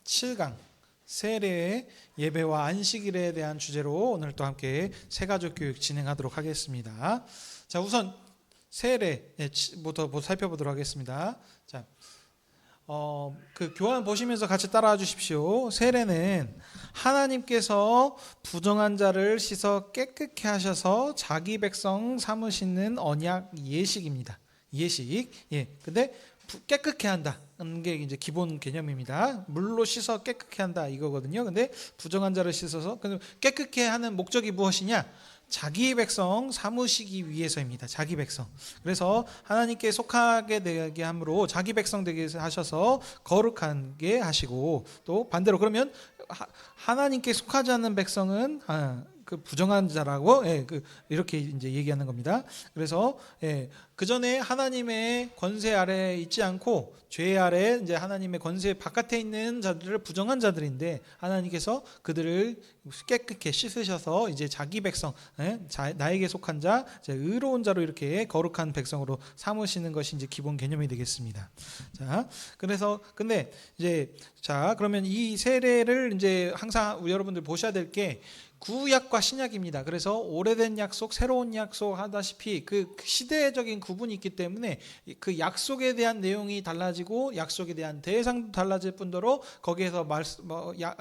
7강 세례 예배와 안식일에 대한 주제로 오늘 또 함께 세가족 교육 진행하도록 하겠습니다. 자, 우선 세례부터 살펴보도록 하겠습니다. 자, 그 교환 보시면서 같이 따라와 주십시오. 세례는 하나님께서 부정한 자를 씻어 깨끗게 하셔서 자기 백성 삼으시는 언약 예식입니다. 예식. 예. 근데 깨끗게 한다는 게 이제 기본 개념입니다. 물로 씻어 깨끗게 한다 이거거든요. 근데 부정한 자를 씻어서 깨끗게 하는 목적이 무엇이냐? 자기 백성 삼으시기 위해서입니다. 자기 백성. 그래서 하나님께 속하게 되게 함으로 자기 백성 되게 하셔서 거룩하게 하시고, 또 반대로 그러면 하나님께 속하지 않는 백성은 그 부정한 자라고 이렇게 이제 얘기하는 겁니다. 그래서 그 전에 하나님의 권세 아래 있지 않고 죄 아래 이제 하나님의 권세 바깥에 있는 자들을 부정한 자들인데 하나님께서 그들을 깨끗게 씻으셔서 이제 자기 백성, 나에게 속한 자, 의로운 자로 이렇게 거룩한 백성으로 삼으시는 것이 이제 기본 개념이 되겠습니다. 자, 그래서 근데 이제 그러면 이 세례를 이제 항상 여러분들 보셔야 될 게 구약과 신약입니다. 그래서 오래된 약속, 새로운 약속 하다시피 그 시대적인 구분이 있기 때문에 그 약속에 대한 내용이 달라지고 약속에 대한 대상도 달라질 뿐더러 거기에서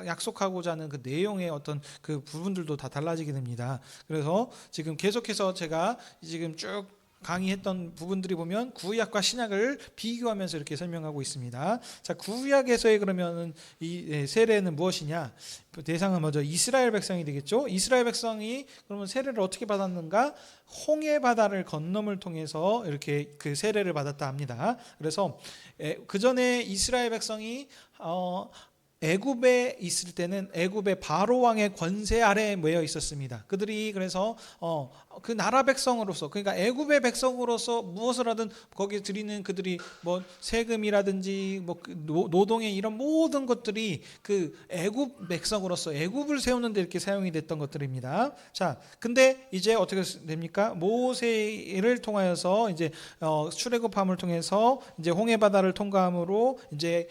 약속하고자 하는 그 내용의 어떤 그 부분들도 다 달라지게 됩니다. 그래서 지금 계속해서 제가 지금 쭉 강의했던 부분들이 보면 구약과 신약을 비교하면서 이렇게 설명하고 있습니다. 자, 구약에서의 그러면 이 세례는 무엇이냐? 그 대상은 먼저 이스라엘 백성이 되겠죠. 이스라엘 백성이 그러면 세례를 어떻게 받았는가? 홍해 바다를 건nom을 통해서 이렇게 그 세례를 받았다 합니다. 그래서 그 전에 이스라엘 백성이 애굽에 있을 때는 애굽의 바로 왕의 권세 아래에 모여 있었습니다. 그들이 그래서 그 나라 백성으로서, 그러니까 애굽의 백성으로서 무엇을 하든 거기에 드리는 그들이 뭐 세금이라든지 뭐 노동의 이런 모든 것들이 그 애굽 백성으로서 애굽을 세우는 데 이렇게 사용이 됐던 것들입니다. 자, 근데 이제 어떻게 됩니까? 모세를 통하여서 이제 출애굽함을 통해서 이제 홍해 바다를 통과함으로 이제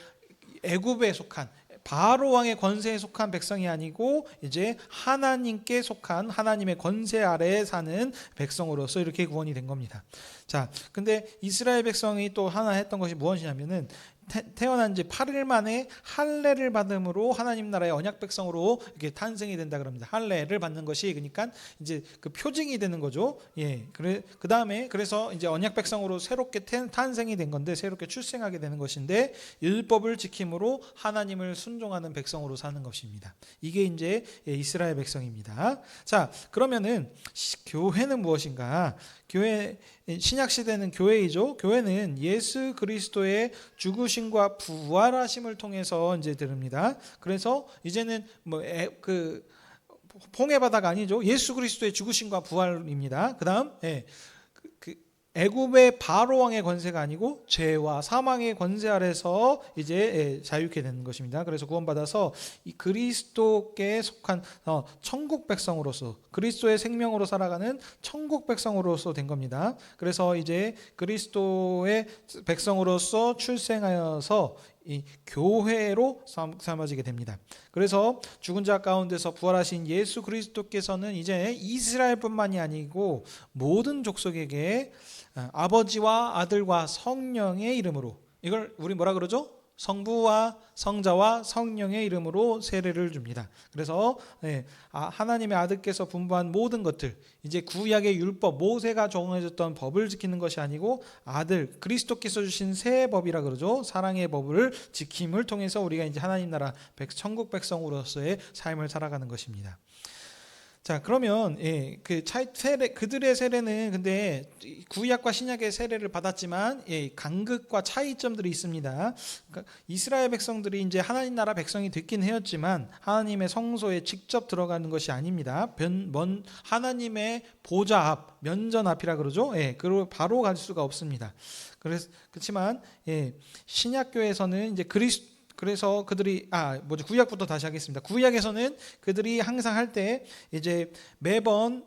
애굽에 속한 바로 왕의 권세에 속한 백성이 아니고 이제 하나님께 속한 하나님의 권세 아래에 사는 백성으로서 이렇게 구원이 된 겁니다. 자, 근데 이스라엘 백성이 또 하나 했던 것이 무엇이냐면은 태어난 지 8일 만에 할례를 받음으로 하나님 나라의 언약 백성으로 이렇게 탄생이 된다 그럽니다. 할례를 받는 것이 그러니까 이제 그 표징이 되는 거죠. 예. 그 다음에 그래서 이제 언약 백성으로 새롭게 탄생이 된 건데 새롭게 출생하게 되는 것인데 율법을 지킴으로 하나님을 순종하는 백성으로 사는 것입니다. 이게 이제 이스라엘 백성입니다. 자, 그러면은 교회는 무엇인가? 신약 시대는 교회이죠. 교회는 예수 그리스도의 죽으심과 부활하심을 통해서 이제 들립니다. 그래서 이제는 홍해 바다가 아니죠. 예수 그리스도의 죽으심과 부활입니다. 그다음 애굽의 바로 왕의 권세가 아니고 죄와 사망의 권세 아래서 이제 자유케 되는 것입니다. 그래서 구원받아서 이 그리스도께 속한 천국 백성으로서 그리스도의 생명으로 살아가는 천국 백성으로서 된 겁니다. 그래서 이제 그리스도의 백성으로서 출생하여서 이 교회로 삼아지게 됩니다. 그래서 죽은 자 가운데서 부활하신 예수 그리스도께서는 이제 이스라엘뿐만이 아니고 모든 족속에게 아버지와 아들과 성령의 이름으로, 이걸 우리 뭐라 그러죠? 성부와 성자와 성령의 이름으로 세례를 줍니다. 그래서 하나님의 아들께서 분부한 모든 것들, 이제 구약의 율법, 모세가 정해줬던 법을 지키는 것이 아니고 아들 그리스도께서 주신 새 법이라 그러죠. 사랑의 법을 지킴을 통해서 우리가 이제 하나님 나라 천국 백성으로서의 삶을 살아가는 것입니다. 자, 그러면 그들의 세례는 근데 구약과 신약의 세례를 받았지만 간극과 차이점들이 있습니다. 그러니까 이스라엘 백성들이 이제 하나님 나라 백성이 됐긴 하였지만 하나님의 성소에 직접 들어가는 것이 아닙니다. 하나님의 보좌 앞, 면전 앞이라 그러죠. 그리고 바로 갈 수가 없습니다. 그렇지만 신약 교회에서는 이제 그래서 그들이 구약부터 다시 하겠습니다. 구약에서는 그들이 항상 할 때 이제 매번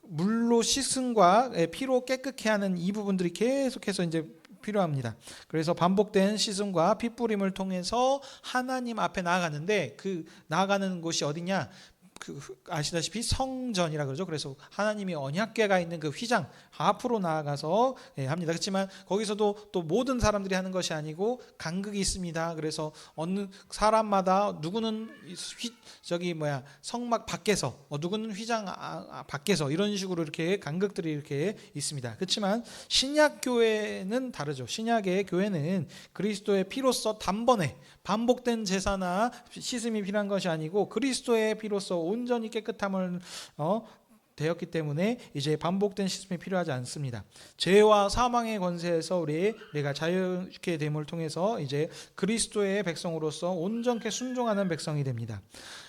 물로 씻음과 피로 깨끗게 하는 이 부분들이 계속해서 이제 필요합니다. 그래서 반복된 씻음과 피 뿌림을 통해서 하나님 앞에 나아가는데, 그 나아가는 곳이 어디냐? 아시다시피 성전이라 그러죠. 그래서 하나님이 언약궤가 있는 그 휘장 앞으로 나아가서 합니다. 그렇지만 거기서도 또 모든 사람들이 하는 것이 아니고 간극이 있습니다. 그래서 어느 사람마다 누구는 성막 밖에서, 누구는 휘장 밖에서, 이런 식으로 이렇게 간극들이 이렇게 있습니다. 그렇지만 신약 교회는 다르죠. 신약의 교회는 그리스도의 피로써 단번에 반복된 제사나 씻음이 필요한 것이 아니고 그리스도의 피로써 온전히 깨끗함을 되었기 때문에 이제 반복된 씻음이 필요하지 않습니다. 죄와 사망의 권세에서 우리가 자유케 됨을 통해서 이제 그리스도의 백성으로서 온전케 순종하는 백성이 됩니다.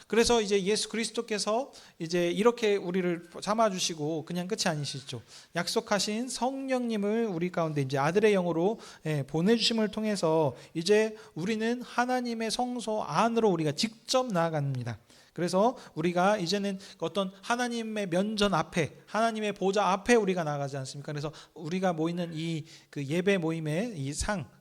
그래서 이제 예수 그리스도께서 이제 이렇게 우리를 삼아주시고 그냥 끝이 아니시죠. 약속하신 성령님을 우리 가운데 이제 아들의 영으로 보내주심을 통해서 이제 우리는 하나님의 성소 안으로 우리가 직접 나아갑니다. 그래서 우리가 이제는 어떤 하나님의 면전 앞에, 하나님의 보좌 앞에 우리가 나가지 않습니까? 그래서 우리가 모이는 그 예배 모임의 이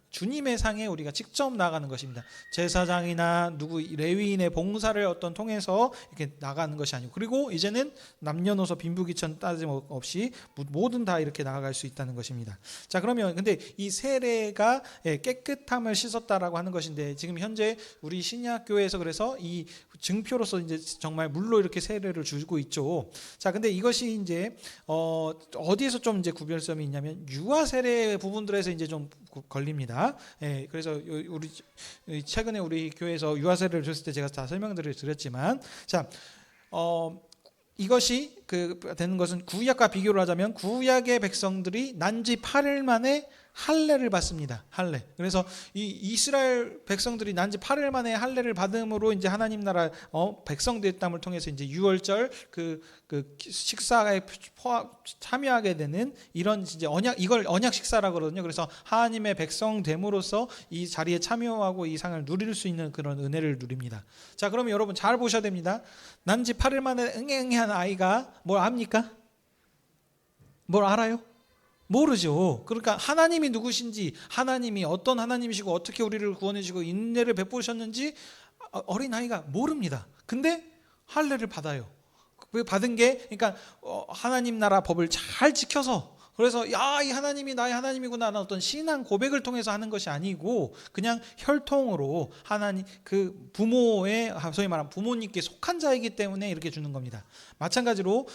주님의 상에 우리가 직접 나가는 것입니다. 제사장이나 레위인의 봉사를 통해서 이렇게 나가는 것이 아니고, 그리고 이제는 남녀노소 빈부귀천 따짐 없이 모든 다 이렇게 나아갈 수 있다는 것입니다. 자, 그러면 근데 이 세례가 깨끗함을 씻었다라고 하는 것인데, 지금 현재 우리 신약교회에서 그래서 이 증표로서 이제 정말 물로 이렇게 세례를 주고 있죠. 자, 근데 이것이 이제 어디에서 좀 이제 구별점이 있냐면 유아 세례 부분들에서 이제 좀 걸립니다. 그래서 우리 최근에 우리 교회에서 유아 세례를 줬을 때 제가 다 설명을 드렸지만, 자, 이것이 되는 것은 구약과 비교를 하자면 구약의 백성들이 난지 8일 만에 할례를 받습니다. 할례. 그래서 이 이스라엘 백성들이 난지 8일 만에 할례를 받음으로 이제 하나님 나라 백성 됐담을 통해서 이제 유월절 그 식사에 참여하게 되는 이런 이제 이걸 언약 식사라고 그러거든요. 그래서 하나님의 백성 됨으로써 이 자리에 참여하고 이 상을 누릴 수 있는 그런 은혜를 누립니다. 자, 그러면 여러분 잘 보셔야 됩니다. 난지 8일 만에 응애응애한 아이가 뭘 압니까? 뭘 알아요? 모르죠. 그러니까 하나님이 누구신지, 하나님이 어떤 하나님이시고 어떻게 우리를 구원해 주시고 인내를 베푸셨는지 어린아이가 모릅니다. 근데 할례를 받아요. 그 받은 게 그러니까 하나님 나라 법을 잘 지켜서, 그래서 이 하나님이 나의 하나님이구나 라는 어떤 신앙 고백을 통해서 하는 것이 아니고 그냥 혈통으로 하나님 그 부모의 소위 말하면 부모님께 속한 자이기 때문에 이렇게 주는 겁니다. 마찬가지로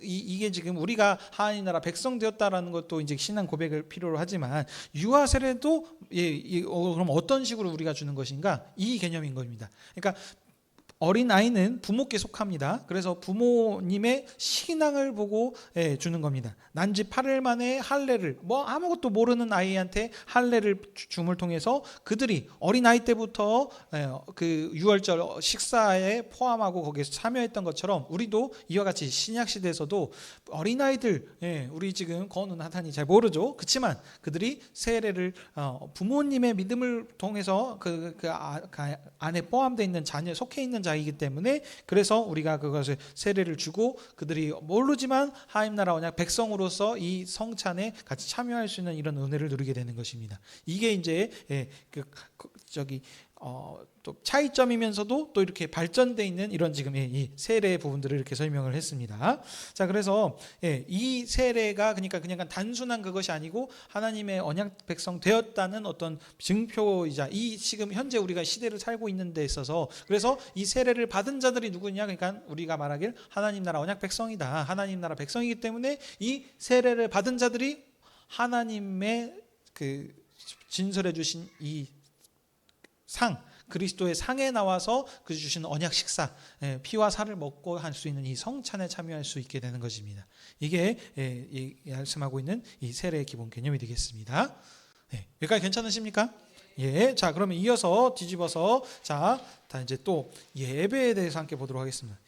이게 지금 우리가 하나님 나라 백성 되었다라는 것도 이제 신앙 고백을 필요로 하지만 유아 세례도 그럼 어떤 식으로 우리가 주는 것인가, 이 개념인 겁니다. 그러니까 어린아이는 부모께 속합니다. 그래서 부모님의 신앙을 보고 주는 겁니다. 난지 8일 만에 할례를, 아무것도 모르는 아이한테 할례를 줌을 통해서 그들이 어린아이 때부터 그 유월절 식사에 포함하고 거기에 참여했던 것처럼 우리도 이와 같이 신약시대에서도 어린아이들, 우리 지금 거는 나타니 잘 모르죠. 그렇지만 그들이 세례를 부모님의 믿음을 통해서 그 안에 포함되어 있는 자녀 속해 있는 자이기 때문에, 그래서 우리가 그것을 세례를 주고 그들이 모르지만 하나님 나라 언약 백성으로서 이 성찬에 같이 참여할 수 있는 이런 은혜를 누리게 되는 것입니다. 이게 이제 또 차이점이면서도 또 이렇게 발전되어 있는 이런 지금 이 세례 부분들을 이렇게 설명을 했습니다. 자, 그래서 이 세례가 그러니까 그냥 단순한 그것이 아니고 하나님의 언약 백성 되었다는 어떤 증표이자 이 지금 현재 우리가 시대를 살고 있는 데 있어서, 그래서 이 세례를 받은 자들이 누구냐, 그러니까 우리가 말하길 하나님 나라 언약 백성이다, 하나님 나라 백성이기 때문에 이 세례를 받은 자들이 하나님의 그 진설해 주신 이 그리스도의 상에 나와서 그 주시는 언약 식사, 피와 살을 먹고 할 수 있는 이 성찬에 참여할 수 있게 되는 것입니다. 이게 말씀하고 있는 이 세례의 기본 개념이 되겠습니다. 여기까지 괜찮으십니까? 자, 그러면 이어서 뒤집어서 다 이제 또 예배에 대해서 함께 보도록 하겠습니다.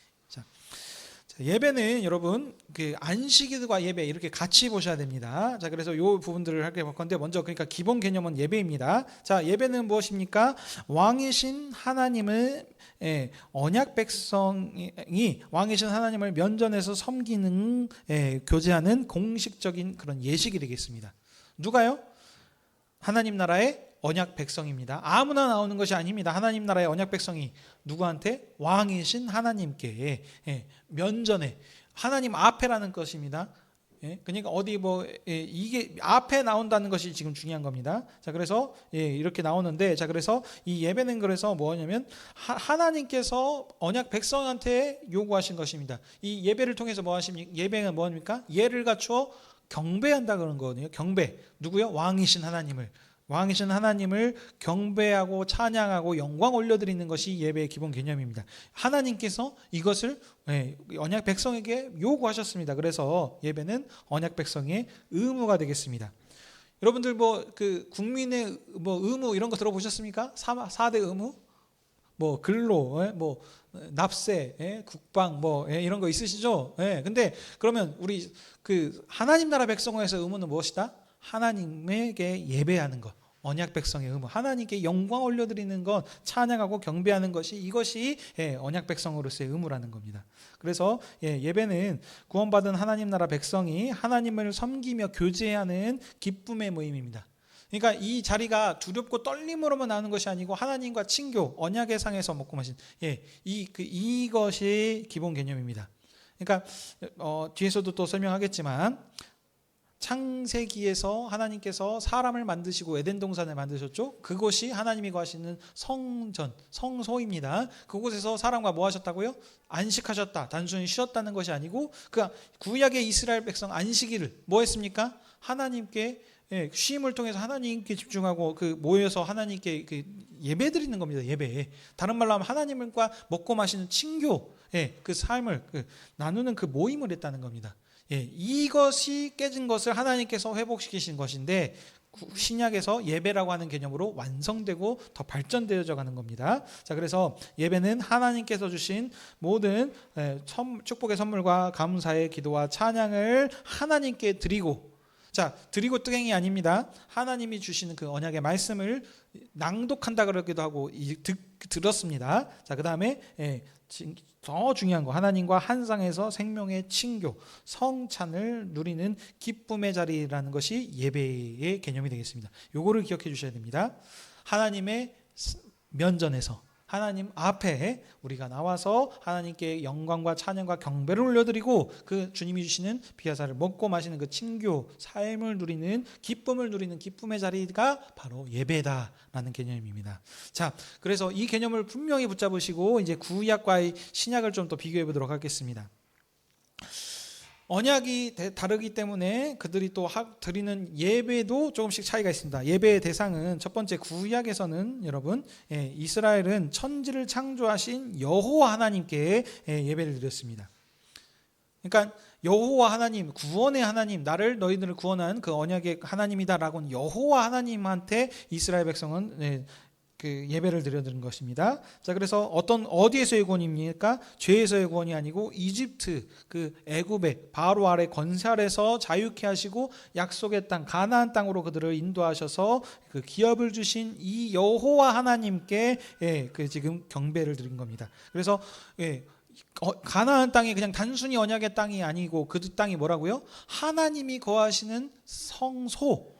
예배는 여러분 그 안식일과 예배 이렇게 같이 보셔야 됩니다. 자, 그래서 요 부분들을 할게 볼 건데, 먼저 그러니까 기본 개념은 예배입니다. 자, 예배는 무엇입니까? 왕이신 하나님을 언약 백성이 왕이신 하나님을 면전에서 섬기는 교제하는 공식적인 그런 예식이 되겠습니다. 누가요? 하나님 나라의 언약 백성입니다. 아무나 나오는 것이 아닙니다. 하나님 나라의 언약 백성이 누구한테? 왕이신 하나님께 면전에 하나님 앞에라는 것입니다. 그러니까 어디 이게 앞에 나온다는 것이 지금 중요한 겁니다. 자, 그래서 이렇게 나오는데, 자, 그래서 이 예배는 그래서 뭐냐면 하나님께서 언약 백성한테 요구하신 것입니다. 이 예배를 통해서 뭐 하십니까? 예배는 뭐입니까? 예를 갖추어 경배한다 그런 거거든요. 경배. 누구요? 왕이신 하나님을 경배하고 찬양하고 영광 올려드리는 것이 예배의 기본 개념입니다. 하나님께서 이것을 언약 백성에게 요구하셨습니다. 그래서 예배는 언약 백성의 의무가 되겠습니다. 여러분들 그 국민의 의무 이런 거 들어보셨습니까? 4대 의무? 근로, 납세, 국방, 이런 거 있으시죠? 근데 그러면 우리 그 하나님 나라 백성에서 의무는 무엇이다? 하나님에게 예배하는 것. 언약 백성의 의무, 하나님께 영광 올려드리는 것, 찬양하고 경배하는 것이, 이것이 언약 백성으로서의 의무라는 겁니다. 그래서 예배는 구원받은 하나님 나라 백성이 하나님을 섬기며 교제하는 기쁨의 모임입니다. 그러니까 이 자리가 두렵고 떨림으로만 나오는 것이 아니고 하나님과 친교, 언약의 상에서 먹고 마신 이것이 기본 개념입니다. 그러니까 뒤에서도 또 설명하겠지만, 창세기에서 하나님께서 사람을 만드시고 에덴 동산을 만드셨죠. 그곳이 하나님이 거하시는 성전, 성소입니다. 그곳에서 사람과 뭐 하셨다고요? 안식하셨다. 단순히 쉬었다는 것이 아니고, 그 구약의 이스라엘 백성 안식일을 뭐 했습니까? 하나님께 쉼을 통해서 하나님께 집중하고 모여서 하나님께 예배드리는 겁니다. 예배. 다른 말로 하면 하나님과 먹고 마시는 친교, 그 삶을 나누는 그 모임을 했다는 겁니다. 이것이 깨진 것을 하나님께서 회복시키신 것인데, 신약에서 예배라고 하는 개념으로 완성되고 더 발전되어져 가는 겁니다. 자, 그래서 예배는 하나님께서 주신 모든 축복의 선물과 감사의 기도와 찬양을 하나님께 드리고, 자, 드리고 뜨갱이 아닙니다. 하나님이 주시는 그 언약의 말씀을 낭독한다 그러기도 하고 들었습니다. 자, 그 다음에 더 중요한 거, 하나님과 한 상에서 생명의 친교, 성찬을 누리는 기쁨의 자리라는 것이 예배의 개념이 되겠습니다. 요거를 기억해 주셔야 됩니다. 하나님의 면전에서, 하나님 앞에 우리가 나와서 하나님께 영광과 찬양과 경배를 올려드리고, 그 주님이 주시는 비아사를 먹고 마시는 그 친교, 삶을 누리는, 기쁨을 누리는 기쁨의 자리가 바로 예배다라는 개념입니다. 자, 그래서 이 개념을 분명히 붙잡으시고 이제 구약과의 신약을 좀 더 비교해 보도록 하겠습니다. 언약이 다르기 때문에 그들이 또 드리는 예배도 조금씩 차이가 있습니다. 예배의 대상은 첫 번째, 구약에서는 여러분 이스라엘은 천지를 창조하신 여호와 하나님께 예배를 드렸습니다. 그러니까 여호와 하나님, 구원의 하나님, 너희들을 구원한 그 언약의 하나님이다라고는 여호와 하나님한테 이스라엘 백성은 그 예배를 드려드린 것입니다. 자, 그래서 어디에서의 구원입니까? 죄에서의 구원이 아니고 이집트, 그 애굽의 바로 아래 권세 아래서 자유케 하시고 약속의 땅 가나안 땅으로 그들을 인도하셔서 그 기업을 주신 이 여호와 하나님께 지금 경배를 드린 겁니다. 그래서 가나안 땅이 그냥 단순히 언약의 땅이 아니고 그 땅이 뭐라고요? 하나님이 거하시는 성소.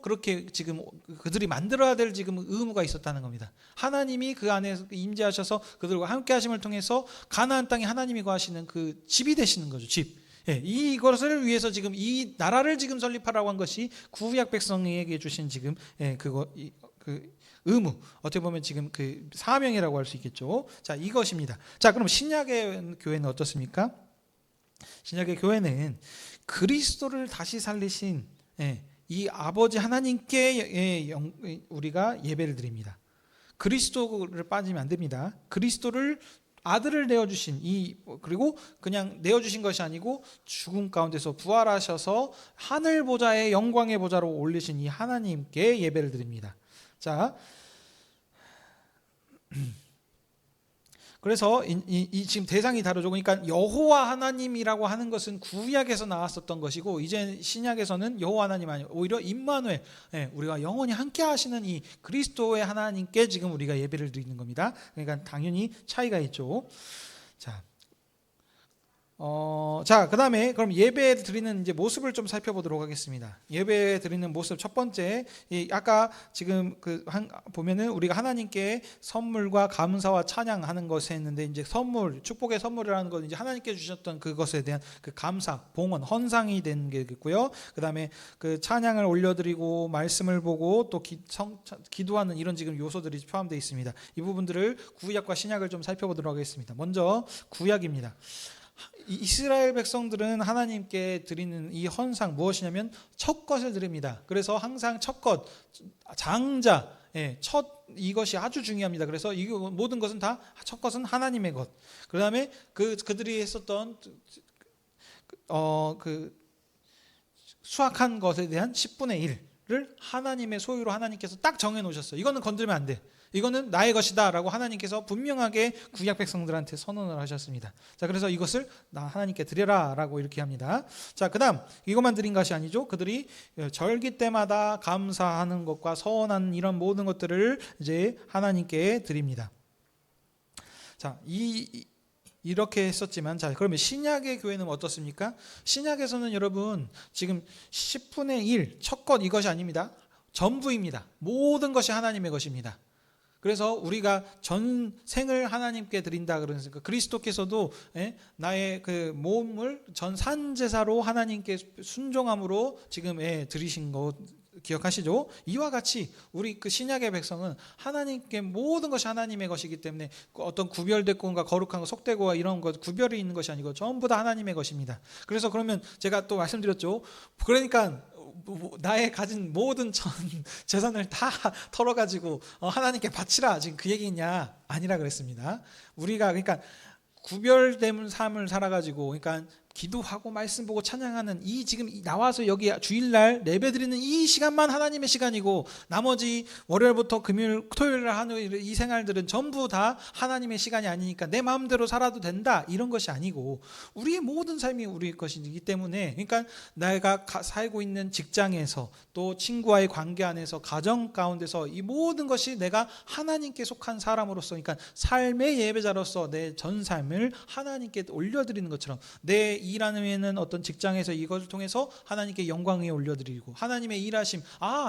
그렇게 지금 그들이 만들어야 될 지금 의무가 있었다는 겁니다. 하나님이 그 안에 임재하셔서 그들과 함께 하심을 통해서 가나안 땅에 하나님이 거하시는 그 집이 되시는 거죠. 집. 이것을 위해서 지금 이 나라를 지금 설립하라고 한 것이 구약 백성에게 주신 지금 그 의무, 어떻게 보면 지금 그 사명이라고 할 수 있겠죠. 자, 이것입니다. 자, 그럼 신약의 교회는 어떻습니까? 신약의 교회는 그리스도를 다시 살리신 이 아버지 하나님께 우리가 예배를 드립니다. 그리스도를 빠지면 안 됩니다. 그리스도를 아들을 내어주신 그리고 그냥 내어주신 것이 아니고 죽음 가운데서 부활하셔서 하늘 보좌의 영광의 보좌로 올리신 이 하나님께 예배를 드립니다. 자, 그래서 이 지금 대상이 다르죠. 그러니까 여호와 하나님이라고 하는 것은 구약에서 나왔었던 것이고, 이제 신약에서는 여호와 하나님 아니고 오히려 임마누엘, 우리가 영원히 함께 하시는 이 그리스도의 하나님께 지금 우리가 예배를 드리는 겁니다. 그러니까 당연히 차이가 있죠. 자, 자, 그다음에 그럼 예배 드리는 이제 모습을 좀 살펴보도록 하겠습니다. 예배 드리는 모습 첫 번째, 아까 지금 보면은 우리가 하나님께 선물과 감사와 찬양하는 것에 했는데 이제 선물, 축복의 선물이라는 건 이제 하나님께 주셨던 그것에 대한 그 감사, 봉헌, 헌상이 되는 게 있고요. 그다음에 그 찬양을 올려드리고 말씀을 보고 또 기도하는 이런 지금 요소들이 포함되어 있습니다. 이 부분들을 구약과 신약을 좀 살펴보도록 하겠습니다. 먼저 구약입니다. 이스라엘 백성들은 하나님께 드리는 이 헌상 무엇이냐면 첫 것을 드립니다. 그래서 항상 첫 것, 장자, 첫 이것이 아주 중요합니다. 그래서 이 모든 것은 다 첫 것은 하나님의 것. 그다음에 그들이 했었던 수확한 것에 대한 10분의 1을 하나님의 소유로 하나님께서 딱 정해 놓으셨어요. 이거는 건들면 안 돼. 이거는 나의 것이다 라고 하나님께서 분명하게 구약 백성들한테 선언을 하셨습니다. 자, 그래서 이것을 나 하나님께 드려라 라고 이렇게 합니다. 자, 그 다음 이것만 드린 것이 아니죠. 그들이 절기 때마다 감사하는 것과 서원하는 이런 모든 것들을 이제 하나님께 드립니다. 자, 이렇게 했었지만, 자, 그러면 신약의 교회는 어떻습니까? 신약에서는 여러분 지금 10분의 1 첫 것 이것이 아닙니다. 전부입니다. 모든 것이 하나님의 것입니다. 그래서 우리가 전생을 하나님께 드린다 그러니까 그리스도께서도 나의 그 몸을 전산제사로 하나님께 순종함으로 지금 드리신 것 기억하시죠? 이와 같이 우리 그 신약의 백성은 하나님께 모든 것이 하나님의 것이기 때문에 어떤 구별됐고가 거룩한 거, 속되고와 이런 것 구별이 있는 것이 아니고 전부 다 하나님의 것입니다. 그래서 그러면 제가 또 말씀드렸죠. 그러니까 나의 가진 모든 전 재산을 다 털어가지고 하나님께 바치라 지금 그 얘기냐? 아니라 그랬습니다. 우리가 그러니까 구별된 삶을 살아가지고 그러니까 기도하고 말씀 보고 찬양하는 이 지금 나와서 여기 주일날 예배드리는 이 시간만 하나님의 시간이고 나머지 월요일부터 금요일 토요일 하는 이 생활들은 전부 다 하나님의 시간이 아니니까 내 마음대로 살아도 된다 이런 것이 아니고 우리의 모든 삶이 우리의 것이기 때문에 그러니까 내가 살고 있는 직장에서 또 친구와의 관계 안에서 가정 가운데서 이 모든 것이 내가 하나님께 속한 사람으로서 그러니까 삶의 예배자로서 내 전 삶을 하나님께 올려드리는 것처럼 내 일하는 어떤 직장에서 이것을 통해서 하나님께 영광에 올려드리고 하나님의 일하심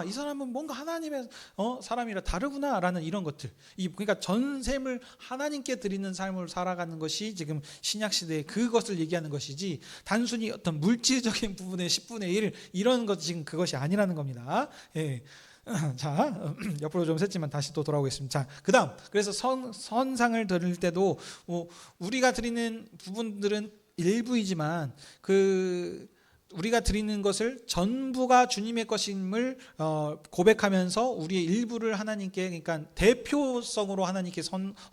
이 사람은 뭔가 하나님의 사람이라 다르구나라는 이런 것들 그러니까 전 삶을 하나님께 드리는 삶을 살아가는 것이 지금 신약 시대에 그것을 얘기하는 것이지 단순히 어떤 물질적인 부분의 10분의 1 이런 것 지금 그것이 아니라는 겁니다. 예. 자, 옆으로 좀 샜지만 다시 또 돌아오겠습니다. 자, 그다음 그래서 선상을 드릴 때도 우리가 드리는 부분들은 일부이지만 우리가 드리는 것을 전부가 주님의 것임을 고백하면서 우리의 일부를 하나님께 그러니까 대표성으로 하나님께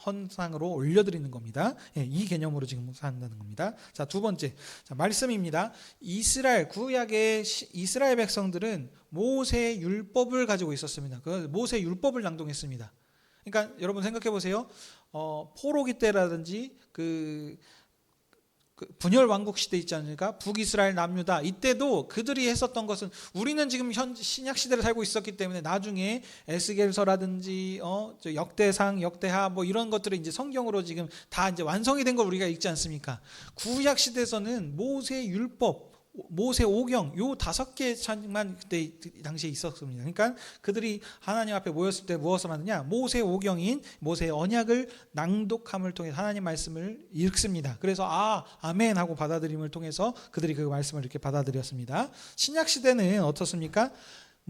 헌상으로 올려드리는 겁니다. 이 개념으로 지금 산다는 겁니다. 자, 두 번째 말씀입니다. 구약의 이스라엘 백성들은 모세 율법을 가지고 있었습니다. 그 모세 율법을 낭독했습니다. 그러니까 여러분 생각해 보세요. 포로기 때라든지 분열 왕국 시대 있지 않습니까? 북이스라엘 남유다 이때도 그들이 했었던 것은 우리는 지금 신약 시대를 살고 있었기 때문에 나중에 에스겔서라든지 역대상, 역대하 뭐 이런 것들이 이제 성경으로 지금 다 이제 완성이 된 걸 우리가 읽지 않습니까? 구약 시대에서는 모세 율법 모세 오경 요 5개만 그때 당시에 있었습니다. 그러니까 그들이 하나님 앞에 모였을 때 무엇을 하느냐? 모세 오경인 모세의 언약을 낭독함을 통해 하나님 말씀을 읽습니다. 그래서 아멘 하고 받아들임을 통해서 그들이 그 말씀을 이렇게 받아들였습니다. 신약 시대는 어떻습니까?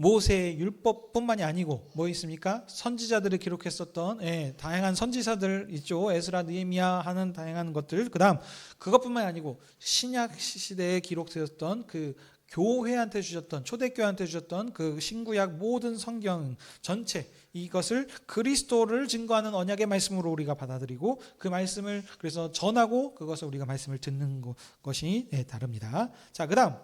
모세의 율법뿐만이 아니고 뭐 있습니까? 선지자들을 기록했었던 다양한 선지자들 있죠. 에스라, 느헤미야 하는 다양한 것들. 그다음 그것뿐만이 아니고 신약 시대에 기록되었던 그 교회한테 주셨던 초대교회한테 주셨던 그 신구약 모든 성경 전체 이것을 그리스도를 증거하는 언약의 말씀으로 우리가 받아들이고 그 말씀을 그래서 전하고 그것을 우리가 말씀을 듣는 것이 다릅니다. 자, 그다음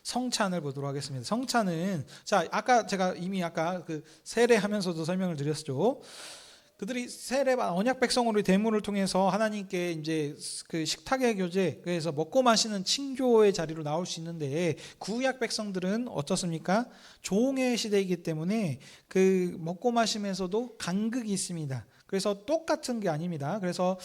성찬을 보도록 하겠습니다. 성찬은 아까 제가 이미 그 세례하면서도 설명을 드렸죠. 그들이 언약 백성으로 대물을 통해서 하나님께 이제 그 식탁의 교제 그래서 먹고 마시는 친교의 자리로 나올 수 있는데 구약 백성들은 어떻습니까? 종의 시대이기 때문에 그 먹고 마시면서도 간극이 있습니다. 그래서 똑같은 게 아닙니다. 그래서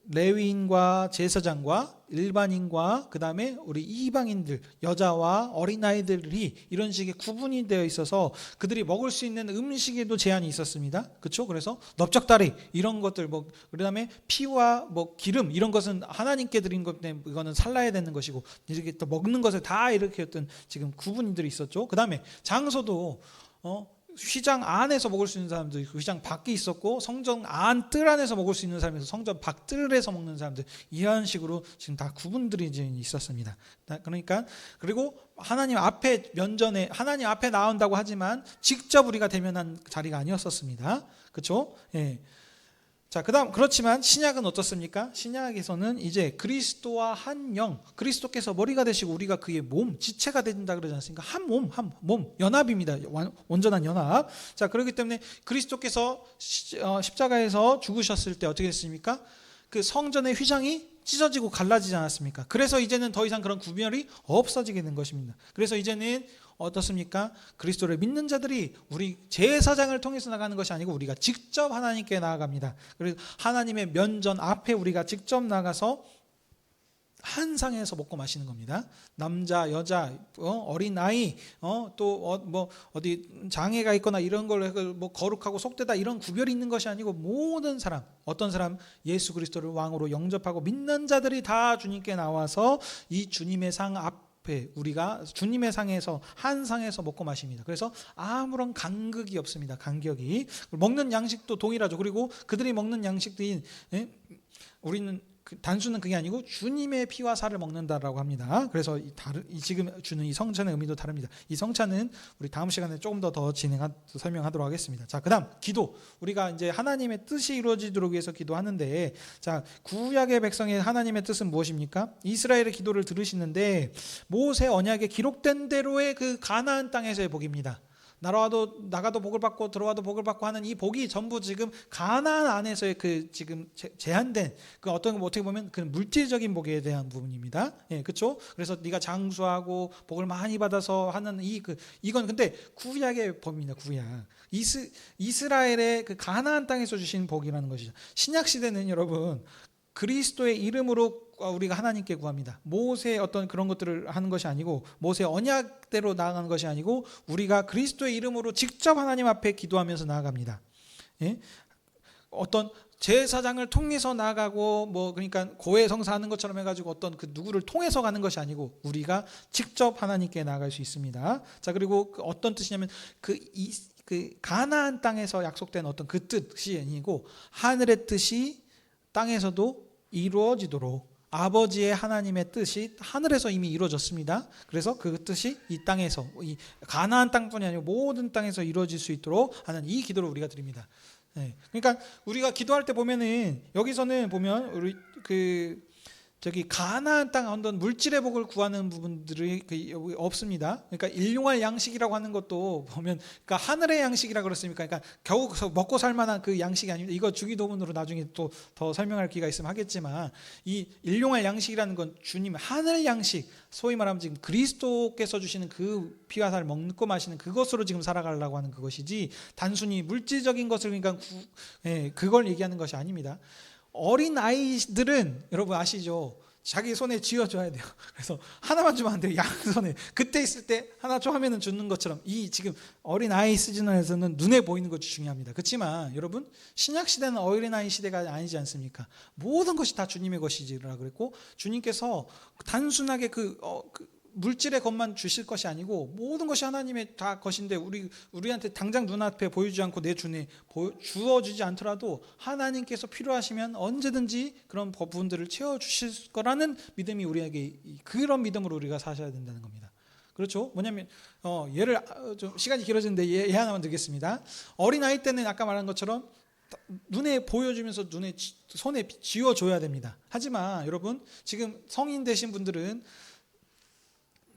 레위인과 제사장과 일반인과 그 다음에 우리 이방인들, 여자와 어린아이들이 이런 식의 구분이 되어 있어서 그들이 먹을 수 있는 음식에도 제한이 있었습니다. 그렇죠? 그래서 넓적다리 이런 것들, 그다음에 피와 기름 이런 것은 하나님께 드린 것 때문에 이거는 살라야 되는 것이고, 이렇게 또 먹는 것을 다 이렇게 어떤 지금 구분들이 있었죠. 그 다음에 장소도 휘장 안에서 먹을 수 있는 사람들, 휘장 밖에 있었고, 성전 안 뜰 안에서 먹을 수 있는 사람에서 성전 밖 뜰에서 먹는 사람들, 이런 식으로 지금 다 구분들이 있었습니다. 그러니까 그리고 하나님 앞에 면전에 하나님 앞에 나온다고 하지만 직접 우리가 대면한 자리가 아니었었습니다. 그렇죠? 예. 자, 그다음 그렇지만 신약은 어떻습니까? 신약에서는 이제 그리스도와 한 영, 그리스도께서 머리가 되시고 우리가 그의 몸, 지체가 된다 그러지 않습니까? 한 몸, 연합입니다. 온전한 연합. 자, 그렇기 때문에 그리스도께서 십자가에서 죽으셨을 때 어떻게 됐습니까? 그 성전의 휘장이 찢어지고 갈라지지 않았습니까? 그래서 이제는 더 이상 그런 구별이 없어지게 된 것입니다. 그래서 이제는 어떻습니까? 그리스도를 믿는 자들이 우리 제사장을 통해서 나가는 것이 아니고 우리가 직접 하나님께 나아갑니다. 그래서 하나님의 면전 앞에 우리가 직접 나가서 한 상에서 먹고 마시는 겁니다. 남자, 여자, 어린 아이, 어디 장애가 있거나 이런 걸 거룩하고 속되다 이런 구별이 있는 것이 아니고 모든 사람, 어떤 사람 예수 그리스도를 왕으로 영접하고 믿는 자들이 다 주님께 나와서 이 주님의 상 앞에 우리가 주님의 상에서 한 상에서 먹고 마십니다. 그래서 아무런 간극이 없습니다. 간격이. 먹는 양식도 동일하죠. 그리고 그들이 먹는 양식들이 우리는 단순은 그게 아니고 주님의 피와 살을 먹는다라고 합니다. 그래서 지금 주는 이 성찬의 의미도 다릅니다. 이 성찬은 우리 다음 시간에 조금 더 설명하도록 하겠습니다. 자, 그다음 기도. 우리가 이제 하나님의 뜻이 이루어지도록 위해서 기도하는데, 자, 구약의 백성의 하나님의 뜻은 무엇입니까? 이스라엘의 기도를 들으시는데 모세 언약에 기록된 대로의 그 가나안 땅에서의 복입니다. 나가도 복을 받고 들어와도 복을 받고 하는 이 복이 전부 지금 가나안 안에서의 그 지금 제한된 그 어떻게 보면 그 물질적인 복에 대한 부분입니다. 예, 그렇죠? 그래서 네가 장수하고 복을 많이 받아서 하는 이건 근데 구약의 법입니다. 구약. 이스라엘의 그 가나안 땅에서 주신 복이라는 것이죠. 신약 시대는 여러분 그리스도의 이름으로 우리가 하나님께 구합니다. 모세의 어떤 그런 것들을 하는 것이 아니고, 모세의 언약대로 나아가는 것이 아니고, 우리가 그리스도의 이름으로 직접 하나님 앞에 기도하면서 나아갑니다. 예? 어떤 제사장을 통해서 나아가고 그러니까 고해성사하는 것처럼 해가지고 어떤 그 누구를 통해서 가는 것이 아니고 우리가 직접 하나님께 나아갈 수 있습니다. 자, 그리고 어떤 뜻이냐면 그 가나안 땅에서 약속된 어떤 그 뜻이 아니고 하늘의 뜻이 땅에서도 이루어지도록 아버지의 하나님의 뜻이 하늘에서 이미 이루어졌습니다. 그래서 그 뜻이 이 땅에서, 이 가나안 땅뿐이 아니고 모든 땅에서 이루어질 수 있도록 하는 이 기도를 우리가 드립니다. 네. 그러니까 우리가 기도할 때 보면은 여기서는 보면 우리 가나안 땅 어떤 물질의 복을 구하는 부분들이 없습니다. 그러니까 일용할 양식이라고 하는 것도 보면 그러니까 하늘의 양식이라 그렇습니까? 그러니까 겨우 먹고 살 만한 그 양식이 아닙니다. 이거 주기도문으로 나중에 또 더 설명할 기회가 있으면 하겠지만, 이 일용할 양식이라는 건 주님 하늘 양식, 소위 말하면 지금 그리스도께서 주시는 그 피와 살을 먹고 마시는 그것으로 지금 살아가려고 하는 그것이지, 단순히 물질적인 것을 그러니까 그걸 얘기하는 것이 아닙니다. 어린 아이들은 여러분 아시죠? 자기 손에 쥐어줘야 돼요. 그래서 하나만 주면 안 돼요. 양손에. 그때 있을 때 하나 줘 하면은 주는 것처럼 이 지금 어린 아이 시즌에서는 눈에 보이는 것이 중요합니다. 그렇지만 여러분 신약 시대는 어린 아이 시대가 아니지 않습니까? 모든 것이 다 주님의 것이지라 그랬고, 주님께서 단순하게 물질의 것만 주실 것이 아니고 모든 것이 하나님의 다 것인데 우리한테 당장 눈앞에 보이지 않고 내 주에 주어주지 않더라도 하나님께서 필요하시면 언제든지 그런 부분들을 채워주실 거라는 믿음이 우리에게, 그런 믿음으로 우리가 사셔야 된다는 겁니다. 그렇죠? 뭐냐면 예를 좀 시간이 길어지는데 예 하나만 드리겠습니다. 어린아이 때는 아까 말한 것처럼 눈에 보여주면서 손에 쥐어줘야 됩니다. 하지만 여러분 지금 성인 되신 분들은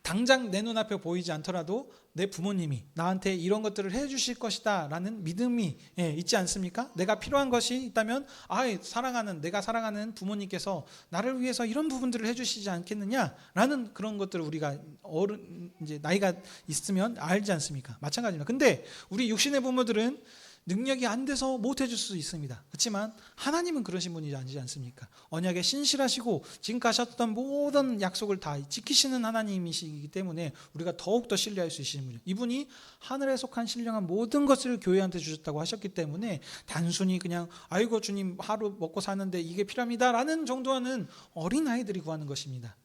당장 내 눈앞에 보이지 않더라도 내 부모님이 나한테 이런 것들을 해주실 것이다 라는 믿음이 있지 않습니까? 내가 필요한 것이 있다면 내가 사랑하는 부모님께서 나를 위해서 이런 부분들을 해주시지 않겠느냐 라는 그런 것들을 우리가 이제 나이가 있으면 알지 않습니까? 마찬가지입니다. 근데 우리 육신의 부모들은 능력이 안 돼서 못 해줄 수 있습니다. 그렇지만 하나님은 그러신 분이 아니지 않습니까? 언약에 신실하시고 지금까지 하셨던 모든 약속을 다 지키시는 하나님이시기 때문에 우리가 더욱더 신뢰할 수 있으신 분이에요. 이분이 하늘에 속한 신령한 모든 것을 교회한테 주셨다고 하셨기 때문에 단순히 그냥 아이고 주님 하루 먹고 사는데 이게 필요합니다 라는 정도는 어린아이들이 구하는 것입니다.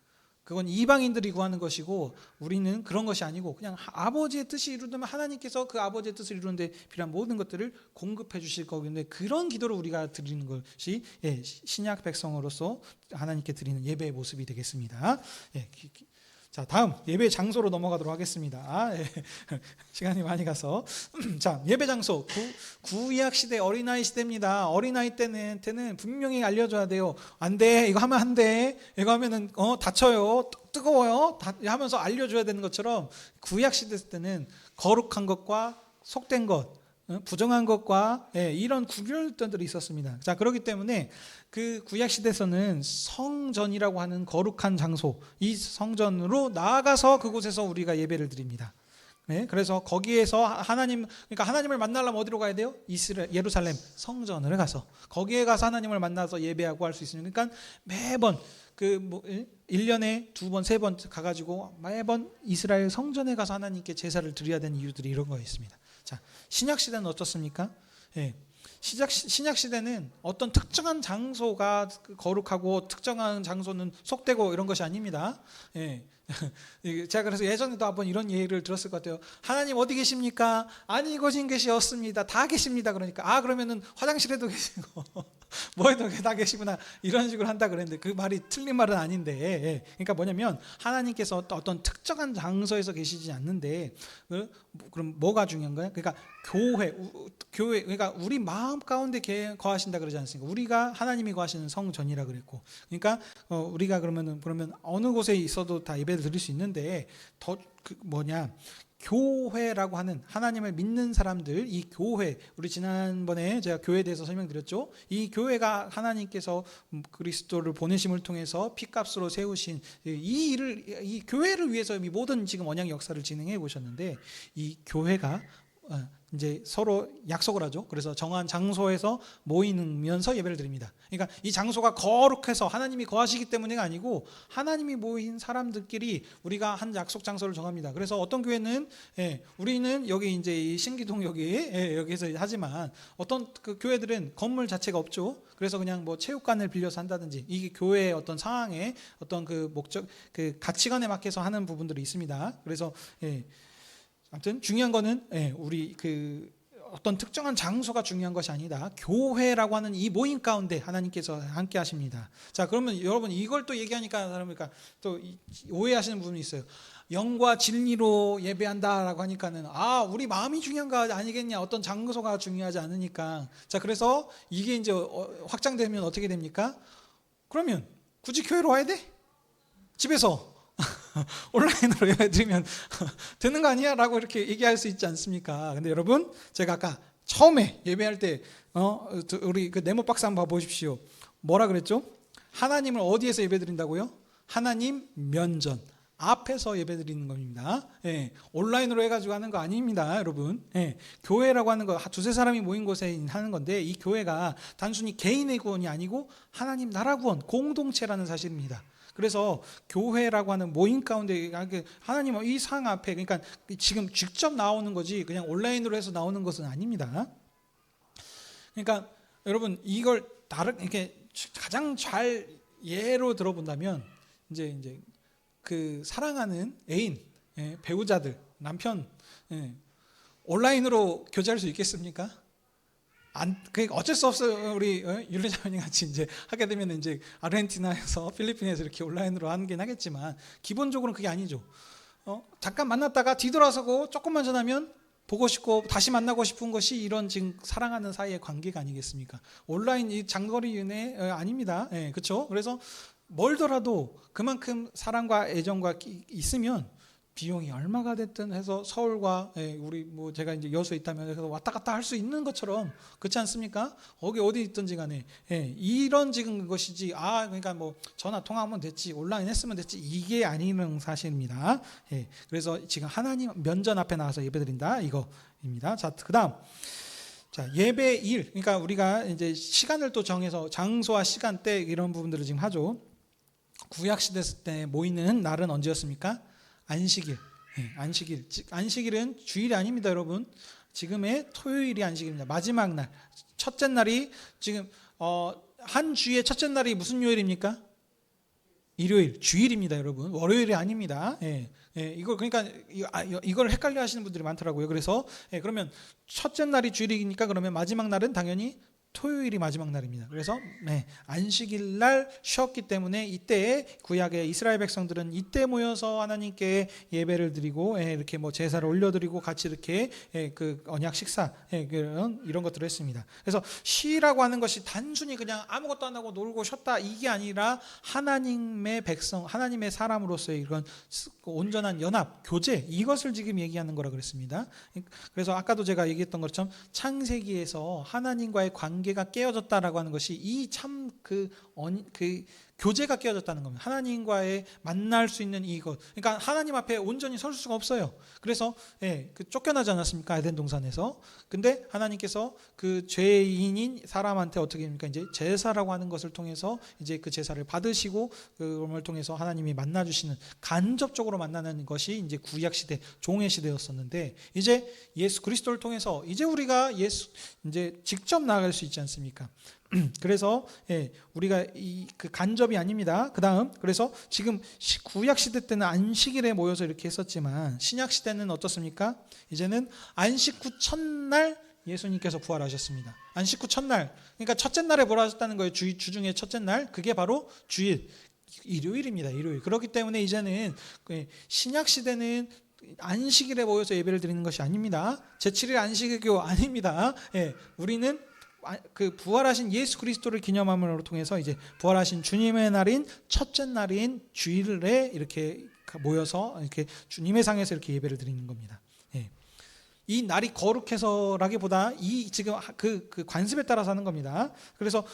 그건 이방인들이 구하는 것이고 우리는 그런 것이 아니고 그냥 아버지의 뜻이 이루어지면 하나님께서 그 아버지의 뜻을 이루는데 필요한 모든 것들을 공급해 주실 거긴데 그런 기도를 우리가 드리는 것이 신약 백성으로서 하나님께 드리는 예배의 모습이 되겠습니다. 자, 다음 예배 장소로 넘어가도록 하겠습니다. 시간이 많이 가서 자, 예배 장소 구약 시대 어린아이 시대입니다. 어린아이 때는 분명히 알려줘야 돼요. 안 돼, 이거 하면 안 돼, 이거 하면은 다쳐요, 뜨거워요 하면서 알려줘야 되는 것처럼 구약 시대 때는 거룩한 것과 속된 것, 부정한 것과 이런 구별점들이 있었습니다. 자, 그렇기 때문에 그 구약 시대에서는 성전이라고 하는 거룩한 장소, 이 성전으로 나아가서 그곳에서 우리가 예배를 드립니다. 그래서 거기에서 그러니까 하나님을 만나려면 어디로 가야 돼요? 예루살렘 성전을 가서 거기에 가서 하나님을 만나서 예배하고 할 수 있으니까 그러니까 매번 1년에 2번, 3번 가가지고 매번 이스라엘 성전에 가서 하나님께 제사를 드려야 되는 이유들이 이런 거 있습니다. 자, 신약 시대는 어떻습니까? 신약 시대는 어떤 특정한 장소가 거룩하고 특정한 장소는 속되고 이런 것이 아닙니다. 제가 그래서 예전에도 한번 이런 얘기를 들었을 것 같아요. 하나님 어디 계십니까? 아니 이곳인 것이 없습니다. 다 계십니다. 그러니까 그러면은 화장실에도 계시고 뭐에도 다 계시구나 이런 식으로 한다 그랬는데 그 말이 틀린 말은 아닌데 그러니까 뭐냐면 하나님께서 어떤 특정한 장소에서 계시지 않는데 그럼 뭐가 중요한 거예요? 그러니까 교회 그러니까 우리 마음 가운데 거하신다 그러지 않습니까? 우리가 하나님이 거하시는 성전이라 그랬고 그러니까 우리가 그러면 어느 곳에 있어도 다 예배를 드릴 수 있는데 교회라고 하는 하나님을 믿는 사람들, 이 교회, 우리 지난번에 제가 교회에 대해서 설명드렸죠. 이 교회가 하나님께서 그리스도를 보내심을 통해서 피값으로 세우신 이 교회를 위해서 이 모든 지금 언약 역사를 진행해 보셨는데 이 교회가 이제 서로 약속을 하죠. 그래서 정한 장소에서 모이면서 예배를 드립니다. 그러니까 이 장소가 거룩해서 하나님이 거하시기 때문이 아니고 하나님이 모인 사람들끼리 우리가 한 약속 장소를 정합니다. 그래서 어떤 교회는 우리는 여기 이제 이 신기동 여기에서 하지만 어떤 그 교회들은 건물 자체가 없죠. 그래서 그냥 뭐 체육관을 빌려서 한다든지 이게 교회의 어떤 상황에 어떤 그 목적 그 가치관에 맞게서 하는 부분들이 있습니다. 그래서 아무튼 중요한 거는 우리 어떤 특정한 장소가 중요한 것이 아니다. 교회라고 하는 이 모임 가운데 하나님께서 함께 하십니다. 자, 그러면 여러분 이걸 또 얘기하니까 그러니까 또 오해하시는 부분이 있어요. 영과 진리로 예배한다라고 하니까는 우리 마음이 중요한 거 아니겠냐? 어떤 장소가 중요하지 않으니까. 자, 그래서 이게 이제 확장되면 어떻게 됩니까? 그러면 굳이 교회로 와야 돼? 집에서 온라인으로 예배드리면 되는 거 아니야? 라고 이렇게 얘기할 수 있지 않습니까? 근데 여러분 제가 아까 처음에 예배할 때 우리 그 네모 박스 한번 봐보십시오. 뭐라 그랬죠? 하나님을 어디에서 예배드린다고요? 하나님 면전 앞에서 예배드리는 겁니다. 온라인으로 해가지고 하는 거 아닙니다, 여러분. 교회라고 하는 거 두세 사람이 모인 곳에 하는 건데 이 교회가 단순히 개인의 구원이 아니고 하나님 나라 구원 공동체라는 사실입니다. 그래서 교회라고 하는 모임 가운데 하나님 이 상 앞에 그러니까 지금 직접 나오는 거지 그냥 온라인으로 해서 나오는 것은 아닙니다. 그러니까 여러분 이걸 이렇게 가장 잘 예로 들어본다면 이제 그 사랑하는 애인, 배우자들, 남편 온라인으로 교제할 수 있겠습니까? 어쩔 수 없어요. 우리 율리자매님 같이 이제 하게 되면 이제 아르헨티나에서 필리핀에서 이렇게 온라인으로 하긴 하겠지만 기본적으로는 그게 아니죠. 잠깐 만났다가 뒤돌아서고 조금만 전하면 보고 싶고 다시 만나고 싶은 것이 이런 지금 사랑하는 사이의 관계가 아니겠습니까? 온라인 이 장거리 연애 아닙니다. 그렇죠? 그래서 멀더라도 그만큼 사랑과 애정과 있으면 비용이 얼마가 됐든 해서 서울과 우리 제가 이제 여수에 있다면 해서 왔다 갔다 할 수 있는 것처럼 그렇지 않습니까? 어디 있든지 간에 이런 지금 것이지 그러니까 전화 통화하면 됐지 온라인 했으면 됐지 이게 아니는 사실입니다. 그래서 지금 하나님 면전 앞에 나와서 예배드린다 이거입니다. 자, 그다음 자, 예배일, 그러니까 우리가 이제 시간을 또 정해서 장소와 시간대 이런 부분들을 지금 하죠. 구약 시대 때 모이는 날은 언제였습니까? 안식일. 안식일. 안식일은 주일이 아닙니다, 여러분. 지금의 토요일이 안식일입니다. 마지막 날. 첫째 날이 지금 한 주의 첫째 날이 무슨 요일입니까? 일요일, 주일입니다, 여러분. 월요일이 아닙니다. 이걸 그러니까 이걸 헷갈려 하시는 분들이 많더라고요. 그래서 그러면 첫째 날이 주일이니까 그러면 마지막 날은 당연히 토요일이 마지막 날입니다. 그래서 안식일 날 쉬었기 때문에 이때 구약의 이스라엘 백성들은 이때 모여서 하나님께 예배를 드리고 이렇게 뭐 제사를 올려드리고 같이 이렇게 그 언약 식사 이런 것들을 했습니다. 그래서 쉬라고 하는 것이 단순히 그냥 아무것도 안 하고 놀고 쉬었다 이게 아니라 하나님의 백성, 하나님의 사람으로서의 이런 온전한 연합, 교제 이것을 지금 얘기하는 거라 그랬습니다. 그래서 아까도 제가 얘기했던 것처럼 창세기에서 하나님과의 관계가 깨어졌다라고 하는 것이 이 참 그 교제가 깨어졌다는 겁니다. 하나님과의 만날 수 있는 이것. 그러니까 하나님 앞에 온전히 설 수가 없어요. 그래서 그 쫓겨나지 않았습니까? 에덴 동산에서. 근데 하나님께서 그 죄인인 사람한테 어떻게 합니까? 이제 제사라고 하는 것을 통해서 이제 그 제사를 받으시고 그걸 통해서 하나님이 만나 주시는 간접적으로 만나는 것이 이제 구약 시대, 종의 시대였었는데 이제 예수 그리스도를 통해서 이제 우리가 이제 직접 나아갈 수 있지 않습니까? 그래서 우리가 그 간접이 아닙니다. 그다음 그래서 지금 구약 시대 때는 안식일에 모여서 이렇게 했었지만 신약 시대는 어떻습니까? 이제는 안식 후 첫날 예수님께서 부활하셨습니다. 안식 후 첫날, 그러니까 첫째 날에 부활하셨다는 거예요. 주중에 첫째 날, 그게 바로 주일, 일요일입니다. 일요일. 그렇기 때문에 이제는 신약 시대는 안식일에 모여서 예배를 드리는 것이 아닙니다. 제7일 안식일교 아닙니다. 우리는 그 부활하신 예수 그리스도를 기념함으로 통해서 이제 부활하신 주님의 날인 첫째 날인 주일에 이렇게 모여서 이렇게 주님의 상에서 이렇게 예배를 드리는 겁니다. 이 날이 거룩해서라기보다 이 지금 그 관습에 따라서 하는 겁니다. 그래서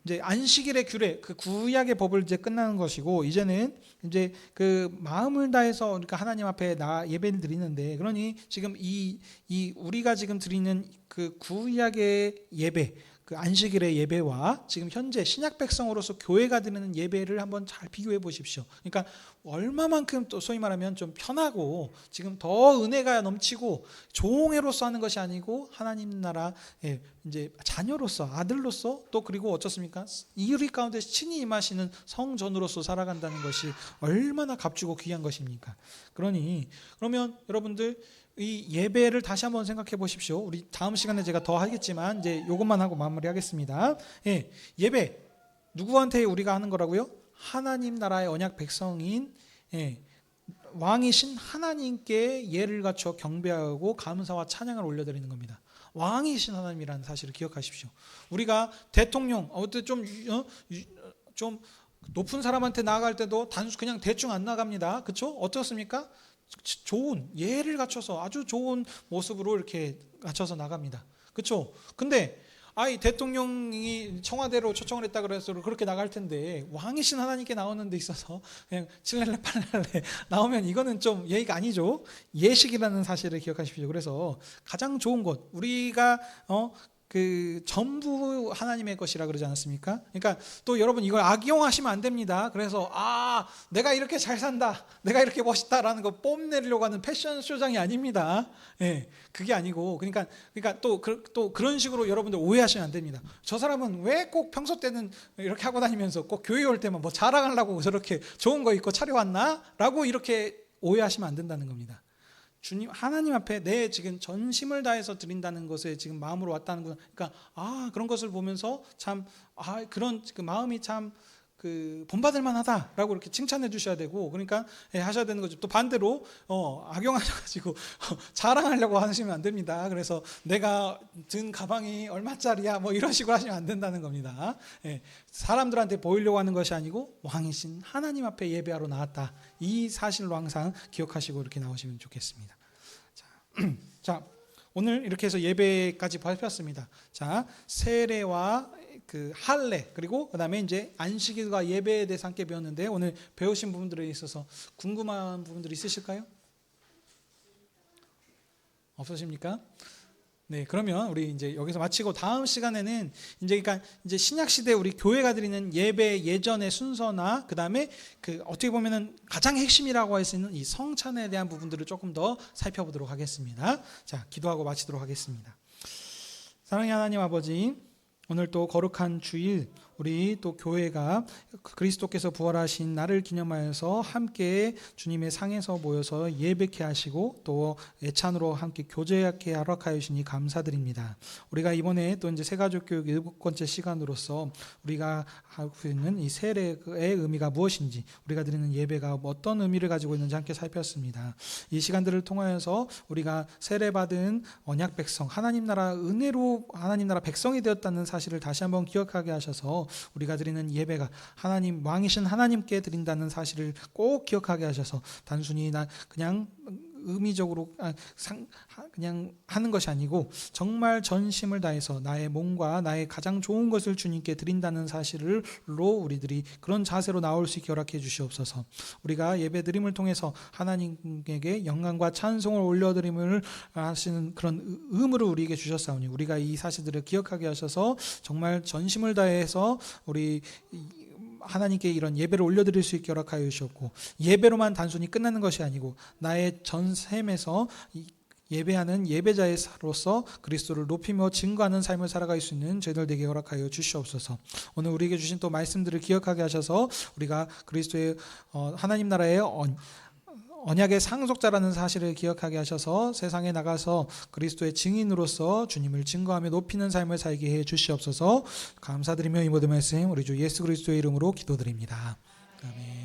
이제 안식일의 규례, 그 구약의 법을 이제 끝나는 것이고 이제는 이제 그 마음을 다해서 그러니까 하나님 앞에 예배를 드리는데 그러니 지금 이 우리가 지금 드리는 그 구약의 예배, 그 안식일의 예배와 지금 현재 신약 백성으로서 교회가 드리는 예배를 한번 잘 비교해 보십시오. 그러니까 얼마만큼 또 소위 말하면 좀 편하고 지금 더 은혜가 넘치고 종회로서 하는 것이 아니고 하나님 나라 이제 자녀로서 아들로서 또 그리고 어떻습니까? 우리 가운데 친히 임하시는 성전으로서 살아간다는 것이 얼마나 값주고 귀한 것입니까? 그러면 여러분들 이 예배를 다시 한번 생각해 보십시오. 우리 다음 시간에 제가 더 하겠지만 이제 이것만 하고 마무리하겠습니다. 예배 누구한테 우리가 하는 거라고요? 하나님 나라의 언약 백성인 왕이신 하나님께 예를 갖춰 경배하고 감사와 찬양을 올려드리는 겁니다. 왕이신 하나님이라는 사실을 기억하십시오. 우리가 대통령 좀 높은 사람한테 나아갈 때도 그냥 대충 안 나갑니다. 그렇죠? 어떻습니까? 좋은 예를 갖춰서 아주 좋은 모습으로 이렇게 갖춰서 나갑니다. 그렇죠? 근데 대통령이 청와대로 초청을 했다 그래서 그렇게 나갈 텐데 왕이신 하나님께 나오는 데 있어서 그냥 칠렐레 팔렐레 나오면 이거는 좀 예의가 아니죠. 예식이라는 사실을 기억하십시오. 그래서 가장 좋은 것 우리가 그 전부 하나님의 것이라 그러지 않았습니까? 그러니까 또 여러분 이걸 악용하시면 안 됩니다. 그래서 내가 이렇게 잘 산다, 내가 이렇게 멋있다라는 거 뽐내려고 하는 패션 쇼장이 아닙니다. 그게 아니고 그러니까 또 그런 식으로 여러분들 오해하시면 안 됩니다. 저 사람은 왜 꼭 평소 때는 이렇게 하고 다니면서 꼭 교회 올 때만 뭐 자랑하려고 저렇게 좋은 거 입고 차려왔나?라고 이렇게 오해하시면 안 된다는 겁니다. 주님 하나님 앞에 내 지금 전심을 다해서 드린다는 것에 지금 마음으로 왔다는 거. 그러니까 그런 것을 보면서 참 그런 그 마음이 참 그 본받을 만하다라고 이렇게 칭찬해 주셔야 되고 그러니까 하셔야 되는 거죠. 또 반대로 악용하셔가지고 자랑하려고 하시면 안 됩니다. 그래서 내가 든 가방이 얼마짜리야 뭐 이런 식으로 하시면 안 된다는 겁니다. 사람들한테 보이려고 하는 것이 아니고 왕이신 하나님 앞에 예배하러 나왔다. 이 사실로 항상 기억하시고 이렇게 나오시면 좋겠습니다. 자, 오늘 이렇게 해서 예배까지 발표했습니다. 자, 세례와 그 할례 그리고 그다음에 이제 안식일과 예배에 대해서 함께 배웠는데 오늘 배우신 부분들에 있어서 궁금한 부분들이 있으실까요? 없으십니까? 네, 그러면 우리 이제 여기서 마치고 다음 시간에는 이제 신약 시대 우리 교회가 드리는 예배 예전의 순서나 그다음에 그 어떻게 보면은 가장 핵심이라고 할 수 있는 이 성찬에 대한 부분들을 조금 더 살펴보도록 하겠습니다. 자, 기도하고 마치도록 하겠습니다. 사랑의 하나님 아버지, 오늘 또 거룩한 주일 우리 또 교회가 그리스도께서 부활하신 날을 기념하여서 함께 주님의 상에서 모여서 예배케 하시고 또 애찬으로 함께 교제하게 허락하여 주시니 감사드립니다. 우리가 이번에 또 이제 새가족교육 7번째 시간으로서 우리가 하고 있는 이 세례의 의미가 무엇인지, 우리가 드리는 예배가 어떤 의미를 가지고 있는지 함께 살폈습니다. 이 시간들을 통하여서 우리가 세례받은 언약 백성, 하나님 나라 은혜로 하나님 나라 백성이 되었다는 사실을 다시 한번 기억하게 하셔서 우리가 드리는 예배가 하나님 왕이신 하나님께 드린다는 사실을 꼭 기억하게 하셔서 단순히 그냥 의미적으로 그냥 하는 것이 아니고 정말 전심을 다해서 나의 몸과 나의 가장 좋은 것을 주님께 드린다는 사실로 우리들이 그런 자세로 나올 수 있게 허락해 주시옵소서. 우리가 예배 드림을 통해서 하나님에게 영광과 찬송을 올려드림을 하시는 그런 의무를 우리에게 주셨사오니 우리가 이 사실들을 기억하게 하셔서 정말 전심을 다해서 우리 하나님께 이런 예배를 올려드릴 수 있게 허락하여 주셨고, 예배로만 단순히 끝나는 것이 아니고 나의 전 삶에서 예배하는 예배자로서 그리스도를 높이며 증거하는 삶을 살아갈 수 있는 저희들 되게 허락하여 주시옵소서. 오늘 우리에게 주신 또 말씀들을 기억하게 하셔서 우리가 그리스도의 하나님 나라의 언약의 상속자라는 사실을 기억하게 하셔서 세상에 나가서 그리스도의 증인으로서 주님을 증거하며 높이는 삶을 살게 해 주시옵소서. 감사드리며 이 모든 말씀 우리 주 예수 그리스도의 이름으로 기도드립니다. 아멘.